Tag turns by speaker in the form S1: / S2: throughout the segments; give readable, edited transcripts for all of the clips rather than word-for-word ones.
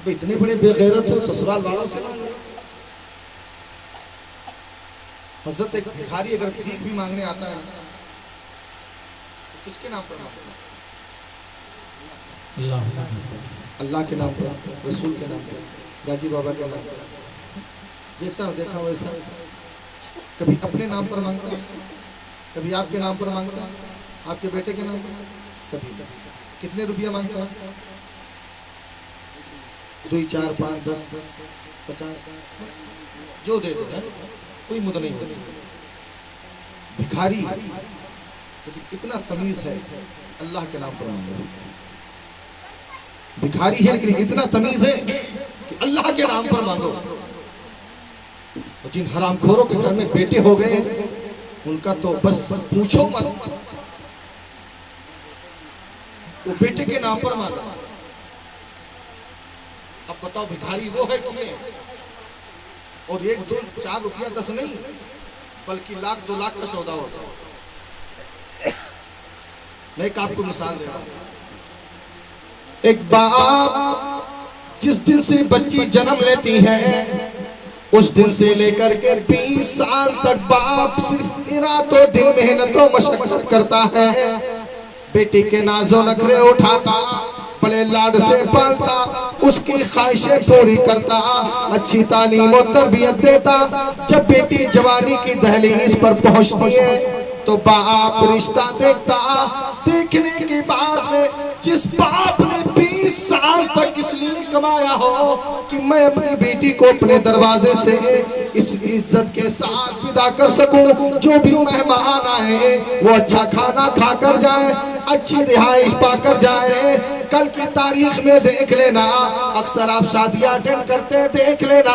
S1: इतने बड़े बेगैरत हो, ससुराल वालों से मांग रहे हो। हजरत एक भिखारी अगर भीख भी मांगने आता है तो किसके नाम पर मांगता है? अल्लाह के नाम पर, रसूल के नाम पर, गाजी बाबा के नाम पर। जैसा देखा वैसा। कभी अपने नाम पर मांगता है, कभी आपके नाम पर मांगता है, आपके बेटे के नाम पर। कभी कितने रुपया मांगता है? 2, 4, 5, 10, 50, बस जो दे दो, कोई मुद्दा नहीं होती। भिखारी लेकिन इतना तमीज है, अल्लाह के नाम पर मांगो। भिखारी है लेकिन इतना तमीज है कि अल्लाह के नाम पर मांगो। जिन हरामखोरों के घर में बेटे हो गए उनका तो बस पूछो मत। वो बेटे के नाम पर मांगा। अब बताओ भिखारी वो है कि ये? और 1, 2, 4 रुपया 10 नहीं बल्कि लाख 2 लाख का सौदा होता है। मैं एक आपको मिसाल दे रहा हूं। एक बाप जिस दिन से बच्ची जन्म लेती है उस दिन से लेकर के 20 साल तक बाप सिर्फ रातों दिन मेहनतों मशक्कत करता है। बेटी के नाजो नखरे उठाता, बड़े लाड से पालता, उसकी ख्वाहिशें पूरी करता, अच्छी तालीम और तरबियत देता। जब बेटी जवानी की दहलीज पर पहुंचती है तो बाप रिश्ता देखता। देखने के बाद में जिस बाप ने 20 साल तक इसलिए कमाया हो कि मैं अपनी बेटी को अपने दरवाजे से इस इज्जत के साथ विदा कर सकूं, जो भी मेहमान आए वो अच्छा खाना खाकर जाए, अच्छी रिहाइश पाकर जाए। कल की तारीख में देख लेना, अक्सर आप शादियां अटेंड करते हैं, देख लेना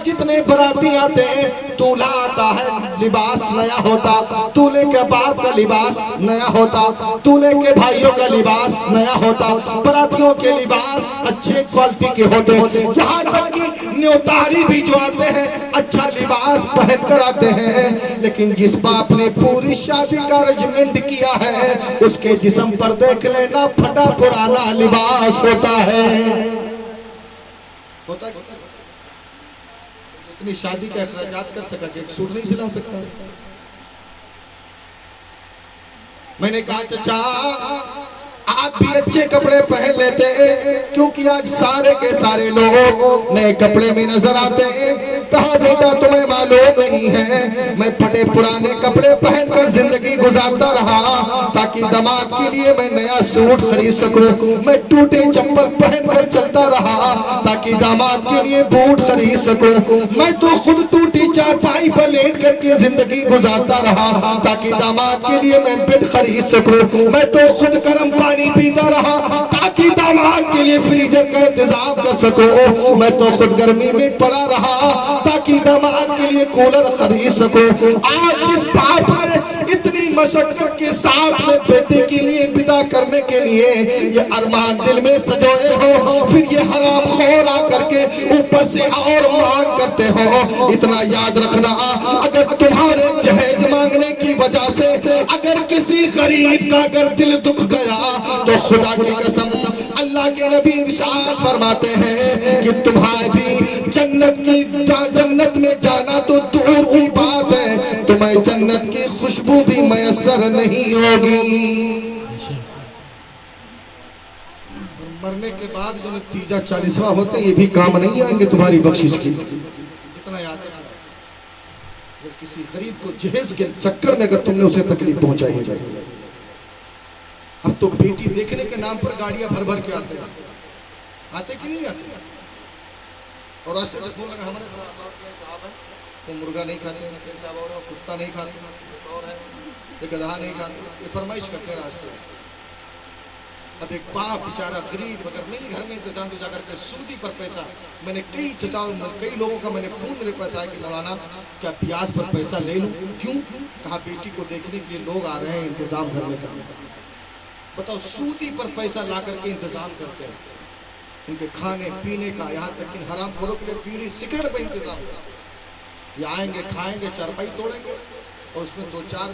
S1: जितने बराती आते हैं, दूल्हा आता है लिबास नया होता, दूल्हे के बाप का लिबास नया होता, दूल्हे के भाइयों का लिबास नया होता, बरातियों के लिबास अच्छे क्वालिटी के होते हैं। यहाँ तक कि न्योतारी भी जो आते हैं अच्छा लिबास पहन कर आते हैं। लेकिन जिस बाप ने पूरी शादी का अरेंजमेंट किया है उसके जिस्म पर देख लेना फटा पुराना लिबास होता है। होता है इतनी शादी का अखराजात कर सका कि एक सूट नहीं सिला सकता। मैंने कहा चाचा आप भी अच्छे कपड़े पहन लेते हैं, क्योंकि आज सारे के सारे लोग नए कपड़े में नजर आते हैं। कहा बेटा तुम्हें मालूम नहीं है, मैं फटे पुराने कपड़े पहनकर जिंदगी गुजारता रहा ताकि दामाद के लिए मैं नया सूट खरीद सकूं। मैं टूटे चप्पल पहनकर चलता रहा ताकि दामाद के लिए बूट खरीद सकूं। मैं तो खुद टूटी चारपाई पर लेट करके जिंदगी गुजारता रहा ताकि दामाद के लिए मैं बेड खरीद सकूं। मैं तो खुद गर्म पानी पीता रहा ताकि दामाद के लिए फ्रीजर का इंतजाम कर सकूं। मैं तो खुद गर्मी में पड़ा रहा ताकि दामाद के लिए कूलर खरीद सकूं। आज जिस बाप ने इतनी मशक्कत के साथ में बेटे के लिए विदा करने के लिए ये अरमान दिल में सजोए हो, फिर ये हराम खोर आकर के ऊपर से और मांग करते हो। इतना याद रखना, अगर तुम्हारे जहेज मांगने की वजह से अगर किसी गरीब का अगर दिल दुख गया तो खुदा की कसम अल्लाह के नबी इरशाद फरमाते हैं कि तुम्हारे भी जन्नत में जाना तो दूर की बात है, तुम्हें जन्नत की खुशबू भी मैसर नहीं होगी। मरने के बाद जो नतीजा 40वां होता है ये भी काम नहीं आएंगे तुम्हारी बख्शिश की। इतना याद रखना, अगर किसी गरीब को जहेज के चक्कर में अगर तुमने उसे तकलीफ पहुंचाई है। अब तो बेटी देखने के नाम पर गाड़ियां भर भर के आते हैं, आते कि नहीं आते? और ऐसे से फोन लगा हमारे साहब है वो मुर्गा नहीं खाते, एक साहब और कुत्ता नहीं खाते, और है ये गधा नहीं खाते, ये फरमाइश करते हैं रास्ते में। अब एक बाप बेचारा गरीब अगर नहीं घर में इंतजाम तो जाकर के सूदी पर पैसा, मैंने कई लोगों का मैंने फोन मेरे पास आया कि मौलाना क्या ब्याज पर पैसा ले लूं? क्यों? कहा बेटी को देखने के लिए लोग आ रहे हैं इंतजाम घर में करने का। बताओ सूदी पर पैसा ला करके इंतजाम करते हैं उनके खाने पीने का, यहाँ तक कि हराम खोरों के लिए बीड़ी सिगरेट पर इंतजाम करते हैं। ये आएंगे खाएंगे चारपाई तोड़ेंगे और उसमें 2-4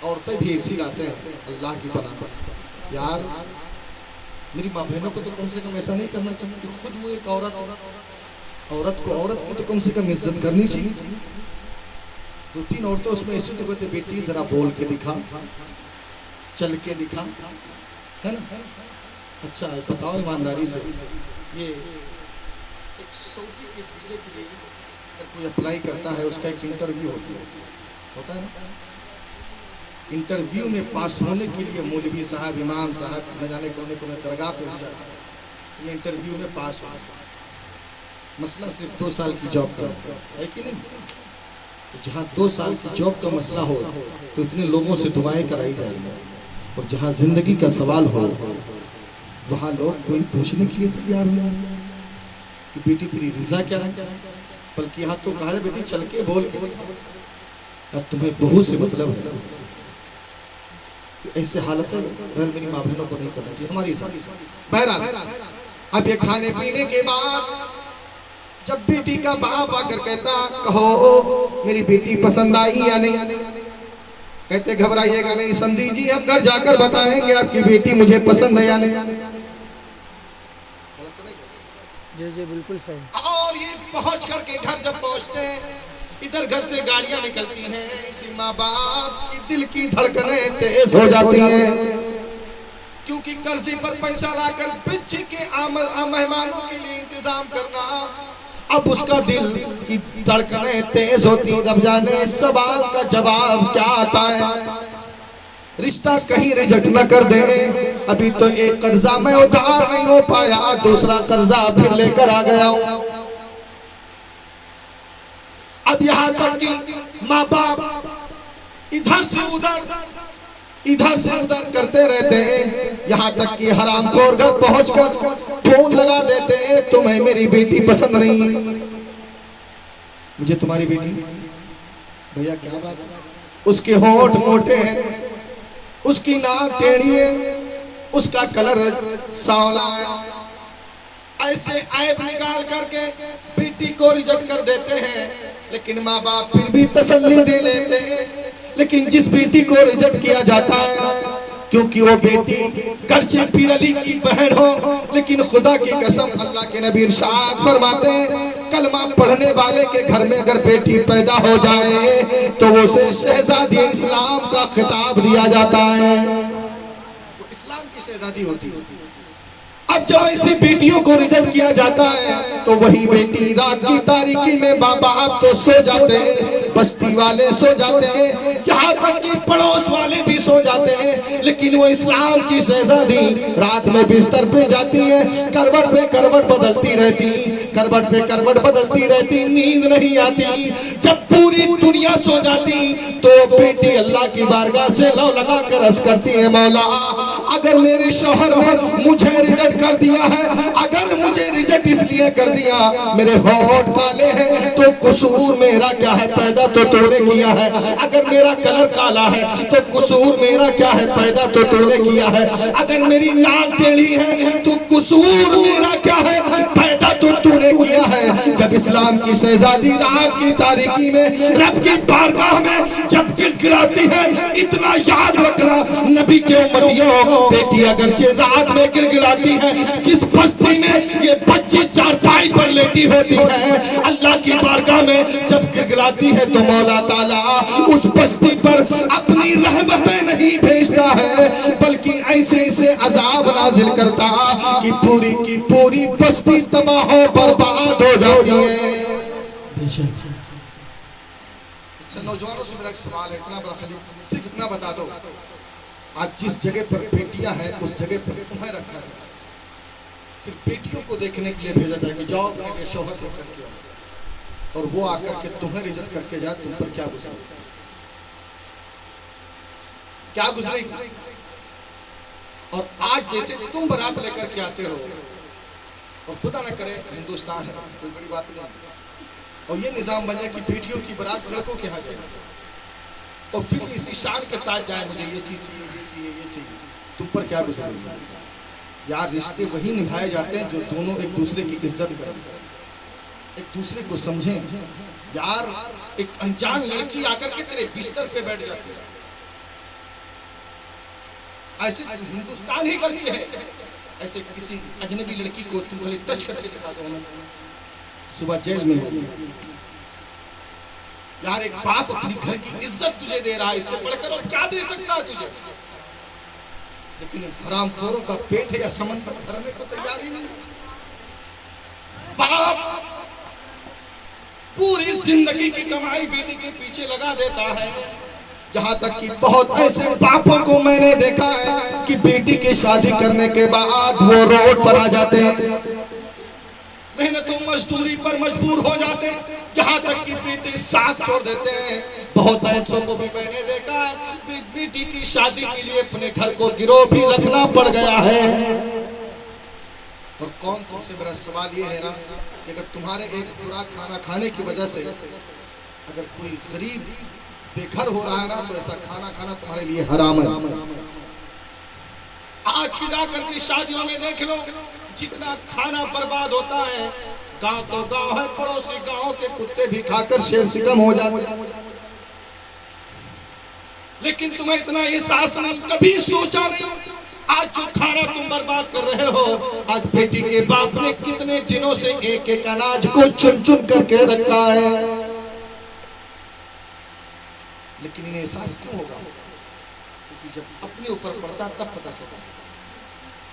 S1: औरतें भी ऐसी लाते हैं। अल्लाह की पनाह यार, मेरी माँ बहनों को तो कम से कम ऐसा नहीं करना चाहिए कि खुद वो एक औरत है, औरत को औरत की तो कम से कम इज्जत करनी चाहिए। दो तीन औरतें उसमें ऐसी तो कहते बेटी जरा बोल के दिखा, चल के दिखा, है ना। अच्छा बताओ ईमानदारी से, ये एक सऊदी के वीजे के लिए अगर कोई अप्लाई करता है उसका एक इंटरव्यू होता है ना। इंटरव्यू में पास होने के लिए मौलवी साहब, इमाम साहब न जाने कौन दरगाह पे हो जाता है, तो इंटरव्यू में पास हो। मसला सिर्फ 2 साल की जॉब का है कि नहीं। तो जहाँ 2 साल की जॉब का मसला हो तो इतने लोगों से दुआएं कराई जाएगी, और जहाँ जिंदगी का सवाल हो वहाँ लोग कोई पूछने के लिए तैयार नहीं कि बेटी तेरी रिजा क्या है, बल्कि यहाँ तो कहा बेटी चल के बोल के दिखाओ, अब तुम्हें बहू से मतलब है। ऐसे हालत है, मेरी माँ बहनों को नहीं करना चाहिए हमारी शादी। बहरहाल अब ये खाने पीने के बाद जब बेटी का बाप आकर कहता कहो मेरी बेटी पसंद आई या नहीं, कहते घबराइएगा नहीं समझी जी, हम घर जाकर बताएंगे आपकी बेटी मुझे पसंद है या नहीं।
S2: जी जी बिल्कुल सही।
S1: और ये पहुंच करके घर जब पहुंचते हैं, इधर घर से गाड़ियां निकलती हैं, इसी माँ बाप की दिल की धड़कनें तेज हो जाती हैं, क्योंकि कर्जे पर पैसा लाकर बच्चे के मेहमानों के लिए इंतजाम करना, अब उसका दिल की धड़कनें तेज होती। रब जाने सवाल का जवाब क्या आता है, रिश्ता कहीं रिजेक्ट न कर दे। अभी तो एक कर्जा मैं उधार नहीं हो पाया, दूसरा कर्जा फिर लेकर आ गया हूं। अब यहाँ तक कि माँ बाप इधर से उधर करते रहते हैं, यहाँ तक कि हरामखोर घर पहुंचकर फोन लगा देते हैं, तुम्हें मेरी बेटी पसंद नहीं, मुझे तुम्हारी बेटी। भैया क्या बात है, उसके होंठ मोटे हैं, उसकी नाक टेढ़ी है, उसका कलर सांवला है, ऐसे ऐब निकाल करके बेटी को रिजेक्ट कर देते हैं। लेकिन माँ बाप फिर भी तसल्ली दे लेते हैं। लेकिन जिस बेटी को रिजेक्ट किया जाता है, क्योंकि वो बेटी गर्चे पीर अली की बहन हो, लेकिन खुदा की कसम अल्लाह के नबी इरशाद फरमाते हैं कलमा पढ़ने वाले के घर में अगर बेटी पैदा हो जाए तो वो उसे शहजादी इस्लाम का खिताब दिया जाता है, वो इस्लाम की शहजादी होती है। अब जब ऐसी बेटियों को रिजेक्ट किया जाता है तो वही बेटी रात की तारीकी में माँ बाप तो सो जाते हैं, बस्ती वाले सो जाते हैं, यहाँ तक कि पड़ोस वाले भी सो जाते हैं, लेकिन वो इस्लाम की शहजादी रात में बिस्तर पे जाती है, करवट पे करवट बदलती रहती, करवट पे करवट बदलती रहती, नींद नहीं आती। जब पूरी दुनिया सो जाती तो बेटी अल्लाह की बारगाह से लौ लगा कर अर्ज करती है, मौला अगर मेरे शौहर ने मुझे रिजेक्ट कर दिया है, अगर मुझे रिजेक्ट इसलिए कर दिया मेरे होंठ काले हैं तो कसूर मेरा क्या है, पैदा तो तूने किया है। अगर मेरा कलर काला है तो कसूर मेरा क्या है, पैदा तो तूने किया है। अगर मेरी नाक टेढ़ी है तो कसूर मेरा क्या है, पैदा तो तूने किया है। जब इस्लाम की शहजादी रात की तारीकी में रब की बारगाह में जब गिड़गिड़ाती है, इतना याद रखना नबी के उम्मतियों, बेटी अगरचे रात में गिड़गिड़ाती है, जिस बस्ती में ये बच्ची चारपाई पर लेटी होती है, अल्लाह की बारगाह में जब गिड़गिड़ाती है तो मौला ताला उस बस्ती पर अपनी रहमतें नहीं भेजता है, बल्कि ऐसे ऐसे अजाब नाजिल करता कि पूरी की पूरी बस्ती तबाह बर्बाद हो जाती है। अच्छा नौजवानों से मेरा एक सवाल है, इतना बड़ा खलील, सिर्फ इतना बता दो, आज जिस जगह पर बेटियां हैं उस जगह पर तुम्हें रखा जाए, सिर्फ बेटियों को देखने के लिए भेजा जाए कि जाओ अपने शौहर को करके आओ, और वो आकर के तुम्हें रिजेक्ट करके जाए, तुम पर क्या गुजरेगी, क्या गुजरेगी। और आज जैसे तुम बारात लेकर के आते हो, और खुदा न करे हिंदुस्तान है कोई बड़ी बात नहीं, और ये निजाम बन जाए कि बेटियों की बारात लड़कों के यहाँ जाए, और फिर इसी शान के साथ जाए मुझे ये चीज चाहिए, ये चाहिए, ये चाहिए, तुम पर क्या गुजरेगी। यार रिश्ते वही निभाए जाते हैं जो दोनों एक दूसरे की इज्जत करें, एक दूसरे को समझें। यार एक अनजान लड़की आकर के तेरे बिस्तर पे बैठ जाती है, ऐसे हिंदुस्तान ही करते हैं, ऐसे किसी अजनबी लड़की को तुम खाली टच करके दिखा दो हमें, सुबह जेल में होगी। यार एक बाप अपनी घर की इज्जत तुझे दे रहा है, इससे बढ़कर और क्या दे सकता है तुझे? लेकिन हरामखोरों का पेट है या समंदर भरने को तैयार ही नहीं। बाप पूरी जिंदगी की कमाई बेटी के पीछे लगा देता है, यहाँ तक कि बहुत ऐसे बापों को मैंने देखा है कि बेटी की शादी करने के बाद वो रोड पर आ जाते हैं, मेहनतों मजदूरी पर मजबूर हो जाते हैं, यहाँ तक कि बेटी साथ छोड़ देते हैं। बहुत ऐसों को भी मैंने देखा है बेटी की शादी के लिए अपने घर को गिरोह भी रखना पड़ गया है। और कौन तुमसे, मेरा सवाल ये है ना कि अगर तुम्हारे एक खुराक खाना खाने की वजह से अगर कोई गरीब बेघर हो रहा है ना, तो ऐसा खाना खाना तुम्हारे लिए हराम है। आज की जाकर के शादियों में देख लो जितना खाना बर्बाद होता है, गांव तो गांव है, पड़ोसी गांव के कुत्ते भी खाकर शेर शिकम हो जाते हैं। लेकिन तुम्हें इतना एहसास नहीं, कभी सोचा नहीं आज जो खाना तुम बर्बाद कर रहे हो, आज बेटी के बाप ने कितने दिनों से एक एक अनाज को चुन चुन करके रखा है। लेकिन इन्हें एहसास क्यों होगा? क्योंकि जब अपने ऊपर पड़ता तब पता चलता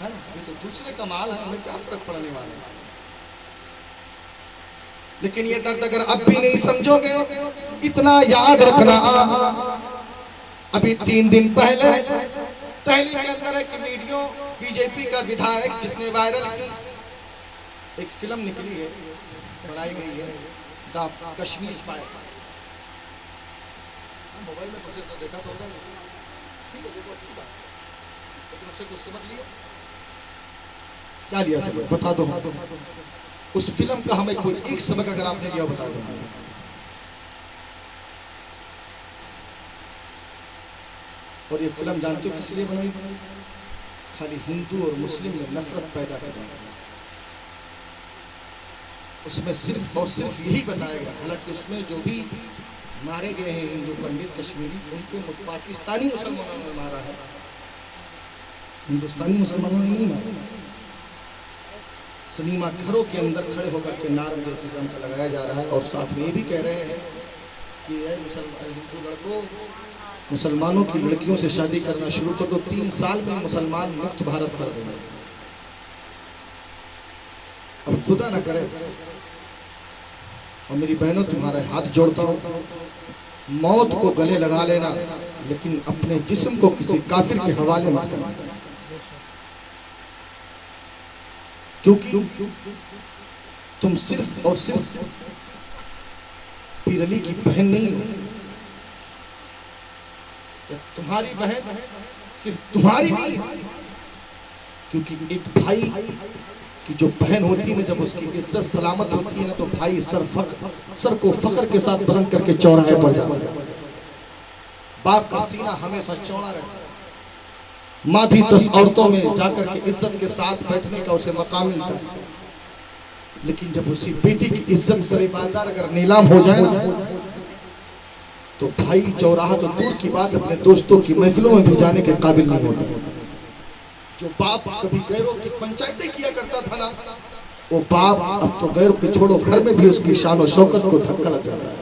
S1: है ना। ये तो दूसरे का माल है, हमें क्या फर्क पड़ने वाला है। लेकिन ये दर्द अगर अब भी नहीं समझोगे, इतना याद रखना, अभी 3 दिन पहले दिल्ली के अंदर एक वीडियो बीजेपी का विधायक जिसने वायरल की, एक फिल्म निकली है, बनाई गई है, द कश्मीर फाइल। मोबाइल में कुछ तो देखा तो होगा, ठीक है, देखो अच्छी बात, लेकिन उससे कुछ समझ लिया, क्या लिया सबक बता दो। उस फिल्म का हमें कोई एक सबक अगर आपने लिया बता दो। और ये फिल्म जानते हो किस लिए बनाई? खाली हिंदू और मुस्लिम में नफरत पैदा करने। उसमें सिर्फ और सिर्फ यही बताया गया, हालांकि उसमें जो भी मारे गए हैं हिंदू पंडित कश्मीरी, उनको पाकिस्तानी मुसलमानों ने मारा है, हिंदुस्तानी मुसलमानों ने नहीं मारा। सिनेमा घरों के अंदर खड़े होकर के नारा जैसे रंग का लगाया जा रहा है, और साथ में ये भी कह रहे हैं कि मुसलमान हिंदू लड़कों मुसलमानों की लड़कियों से शादी करना शुरू कर दो, 3 साल में मुसलमान मुक्त भारत कर देंगे। अब खुदा ना करे, और मेरी बहनों तुम्हारे हाथ जोड़ता हूं, मौत को गले लगा लेना, लेकिन अपने जिस्म को किसी काफिर के हवाले मत करना, क्योंकि तुम सिर्फ और सिर्फ पीर अली की बहन नहीं हो, तुम्हारी बहन सिर्फ तुम्हारी नहीं है, क्योंकि एक भाई की जो बहन होती है, जब उसकी इज्जत सलामत होती है ना, तो भाई सर को फख्र के साथ बुलंद करके चौराहे पर जाता है। बाप का सीना हमेशा चौड़ा रहता है। माँ भी 10 औरतों में जाकर के इज्जत के साथ बैठने का उसे मकाम मिलता है, लेकिन जब उसी बेटी की इज्जत सरे बाजार अगर नीलाम हो जाए ना, तो भाई चौराहा तो दूर की बात, अपने दोस्तों की महफिलों में भी जाने के काबिल नहीं होता। जो बाप कभी गैरों की पंचायतें किया करता था ना, वो बाप अब तो गैरों के छोड़ो, घर में भी उसकी शान और शौकत को धक्का लग जाता है।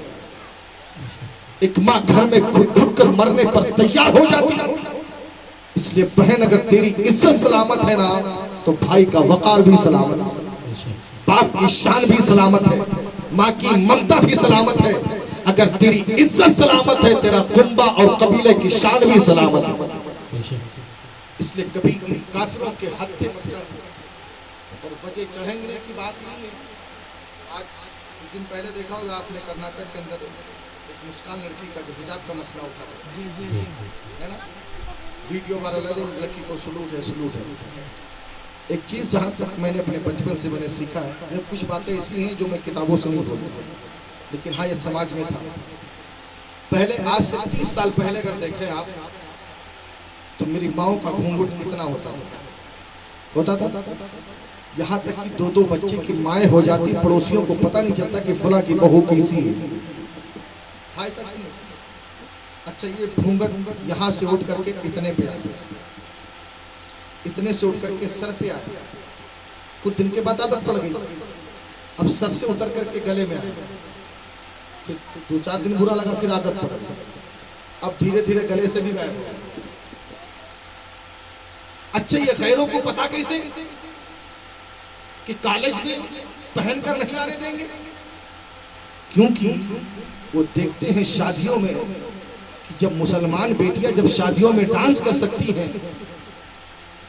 S1: एक माँ घर में घुट घुट कर मरने पर तैयार हो जाती है। इसलिए बहन अगर तेरी इज्जत सलामत है ना, तो भाई का वकार भी सलामत है, बाप की शान भी सलामत है, माँ की ममता भी सलामत है। अगर तेरी इज्जत सलामत है, तेरा कुंबा और कबीले की शान भी सलामत है। इसलिए कभी इन काफिरों के हत्थे मत चढ़, और वजह चढ़ेंगे की बात नहीं है। आज कुछ दिन पहले देखा होगा आपने, कर्नाटक के अंदर एक मुस्कान लड़की का जो हिजाब का मसला उठा था, है ना, वीडियो वायरल है, लड़की को सलूट है, सलूट है। एक चीज जहाँ तक मैंने अपने बचपन से मैंने सीखा है, कुछ बातें ऐसी हैं जो मैं किताबों से नहीं बोलता, लेकिन हाँ ये समाज में था। पहले आज से 30 साल पहले अगर देखें आप, तो मेरी माओ का घूंघट कितना होता था। यहाँ तक कि 2-2 बच्चे की माएँ हो जाती, पड़ोसियों को पता नहीं चलता कि फला की बहू कैसी है। था ऐसा नहीं? अच्छा, ये घूंघट यहाँ से उठ करके इतने पे आए, इतने से उठ करके सर पे आया, कुछ दिन के बाद आदत पड़ गई, अब सर से उतर करके गले में आया, फिर 2-4 दिन बुरा लगा, फिर आदत पड़ गई, अब धीरे धीरे गले से भी गायब हो गया। अच्छा, ये गैरों को पता कैसे कि कॉलेज में पहनकर नहीं आने देंगे? क्योंकि वो देखते हैं शादियों में कि जब मुसलमान बेटियां जब शादियों में डांस कर सकती हैं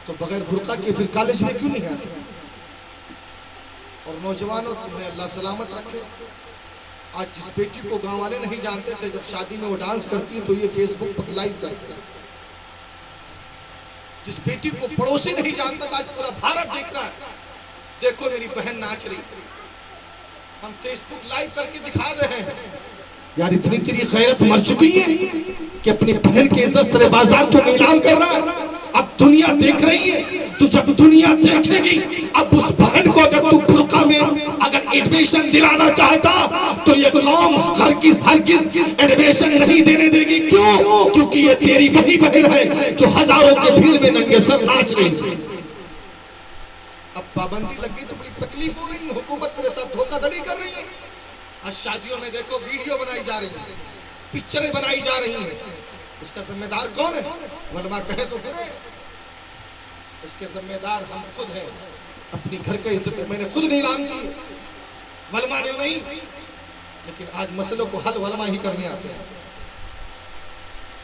S1: तो बगैर बुर्का के फिर कॉलेज में क्यों नहीं आ सकती? और नौजवानों, तुम्हें अल्लाह सलामत रखे। आज जिस बेटी को गांव वाले नहीं जानते थे, जब शादी में वो डांस करती तो ये फेसबुक पर लाइव करते हैं। जिस बेटी को पड़ोसी नहीं जानता था, आज पूरा भारत देख रहा है, देखो मेरी बहन नाच रही, हम फेसबुक लाइव करके दिखा रहे हैं। यार, इतनी तेरी गैरत मर चुकी है कि अपनी बहन की इज्जत सरे बाजार तो नीलाम कर रहा है। अब दुनिया देख रही है, तो जब दुनिया देखेगी, अब उस बहन को अगर तू बुर्का में अगर एडमिशन दिलाना चाहता तो ये कौम हरगिज़ एडमिशन नहीं देने देगी। क्यों? क्योंकि ये तेरी वही बहन है जो हजारों के भीड़ में नंगे सर नाच रही है। अब पाबंदी लग गई तो बड़ी तकलीफ हो रही है, हुकूमत मेरे साथ धोखाधड़ी कर रही है। आज शादियों में देखो वीडियो बनाई जा रही है, पिक्चरें बनाई जा रही हैं। इसका जिम्मेदार कौन है? वलमा कहे तो बुरे, इसके जिम्मेदार हम खुद हैं। अपनी घर की इज्जत मैंने खुद नीलाम की, वलमा ने नहीं। लेकिन आज मसलों को हल वलमा ही करने आते हैं।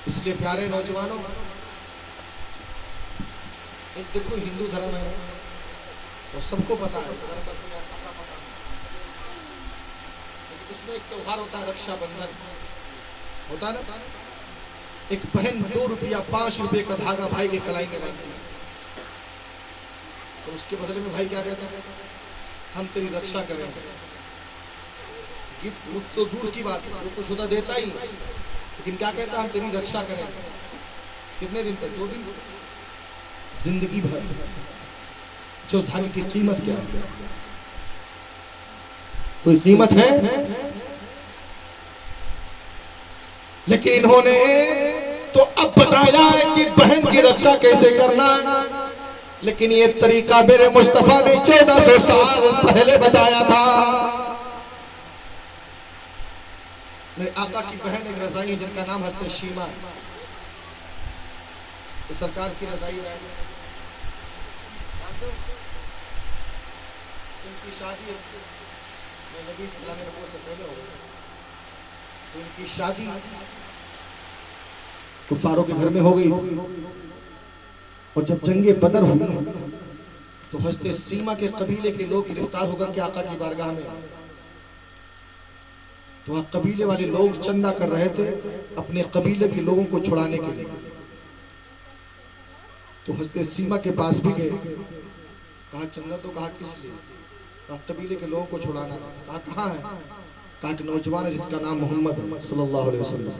S1: इसलिए प्यारे नौजवानों, एक देखो हिंदू धर्म है तो सबको पता है, इसमें एक त्योहार होता है रक्षाबंधन, होता है ना। एक बहन 2 रुपया 5 रुपए का धागा भाई के कलाई में बांधती है, तो उसके बदले में भाई क्या कहता है? हम तेरी रक्षा करेंगे। गिफ्ट तो दूर की बात है, वो कुछ होता देता ही, लेकिन क्या कहता है? हम तेरी रक्षा करेंगे। कितने दिन तक? 2 दिन, जिंदगी भर। जो धागे की कीमत क्या है? कोई कीमत है? लेकिन इन्होंने तो अब बताया है कि बहन की रक्षा कैसे करना। लेकिन ये तरीका मेरे मुस्तफा ने 1400 साल पहले बताया था। मेरे आका की बहन एक रजाई जिनका नाम हस्ते शीमा है, तो सरकार की रजाई है, उनकी शादी नबी नबूवत से पहले हो गई। उनकी शादी कुफारों के घर में हो गई। और जब जंगे बदर हुई तो हस्ते सीमा के कबीले के लोग गिरफ्तार होकर के आका की बारगाह में आए। तो वहां कबीले वाले लोग चंदा कर रहे थे अपने कबीले के लोगों को छुड़ाने के लिए। तो हस्ते सीमा के पास भी गए, कहा चंदा, तो कहा किस लिए? कहा कबीले के लोगों को छुड़ाना। कहा कहाँ है? कहा कि नौजवान है जिसका नाम मोहम्मद है सल्लल्लाहु अलैहि वसल्लम,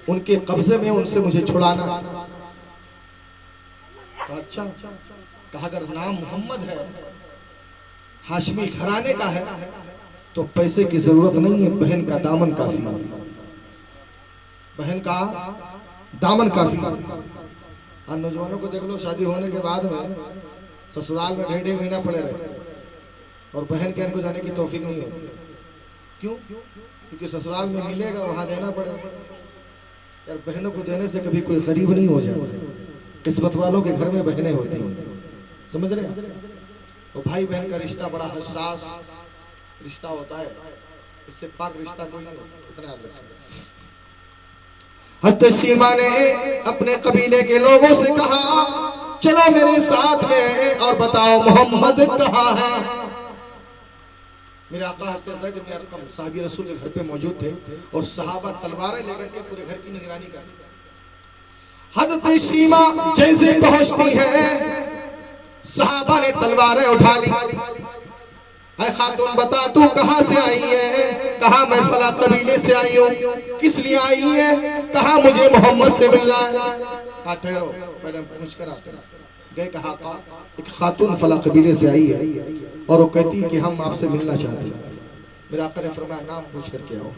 S1: उनके कब्जे में, उनसे मुझे छुड़ाना। कहा अच्छा। कहा अगर नाम मोहम्मद है, हाशमी घराने का है, तो पैसे की जरूरत नहीं है, बहन का दामन काफी है। बहन का दामन काफी है। और नौजवानों को देख लो, शादी होने के बाद में ससुराल में 1.5 महीना पड़े रहते और बहन के इनको जाने की तौफीक नहीं होती। क्यों? क्योंकि ससुराल में मिलेगा, वहां देना पड़ेगा। यार, बहनों को देने से कभी कोई गरीब नहीं हो जाता। किस्मत वालों के घर में बहनें होती हैं, समझ रहे हैं? तो भाई बहन का रिश्ता बड़ा हसास रिश्ता होता है, इससे पाक रिश्ता कोई नहीं होता, इतना याद रखना। हज़रत शीमा ने अपने कबीले के लोगों से कहा, चलो मेरे साथ में और बताओ मोहम्मद कहाँ है? मेरे आका हज़रत ज़ैद इब्न अरक़म साहबी रसूल के घर पे मौजूद थे और सहाबा तलवारें लेकर के पूरे घर की निगरानी कर रहे थे। हज़रत शीमा जैसे पहुंचती है, सहाबा ने तलवारें उठा ली। ऐ खातून, बता तू कहां से आई है? कहा मैं फला कबीले से आई हूं। किस लिए आई है? कहा मुझे मोहम्मद से मिलना है। कहा ठहरो, पहले पूछ कर आते हैं। गए, कहा एक खातून फला कबीले से आई है और वो कहती है कि हम आपसे मिलना चाहते हैं। मेरे आका ने फरमाया नाम पूछ करके आओ।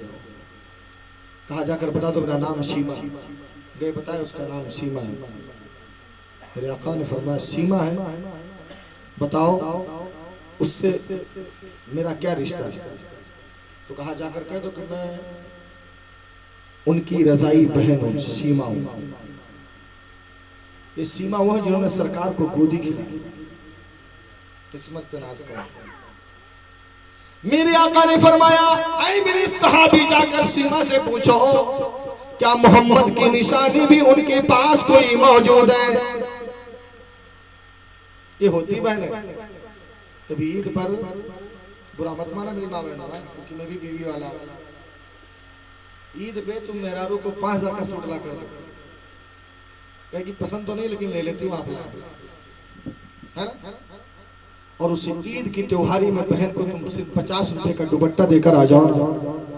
S1: कहा जाकर बता दो मेरा नाम शीमा। गए, बताया उसका नाम शीमा है। मेरे आका ने फरमाया सीमा है, बताओ उससे मेरा क्या रिश्ता है? तो कहा जाकर कह दो कि मैं उनकी रजाई बहन हूं, सीमा हूं। ये सीमा वो है जिन्होंने सरकार को गोदी खिलाई, किस्मत पे नाज करा। मेरे आका ने फरमाया, ऐ मेरी सहाबी जाकर सीमा से पूछो क्या मोहम्मद की निशानी भी उनके पास कोई मौजूद है? ये होती बहन है। कभी ईद पर बुरा मत माना मेरी माँ बहनों, क्योंकि मैं भी बीवी वाला हूं। ईद पे तुम मेहरारू को 5,000 का सूट ला कर दो, कहेगी पसंद तो नहीं लेकिन ले लेती हूँ, आप ला, है ना? और उसी ईद की त्योहारी में बहन को तुम सिर्फ 50 रुपए का दुपट्टा देकर आ जाओ ना,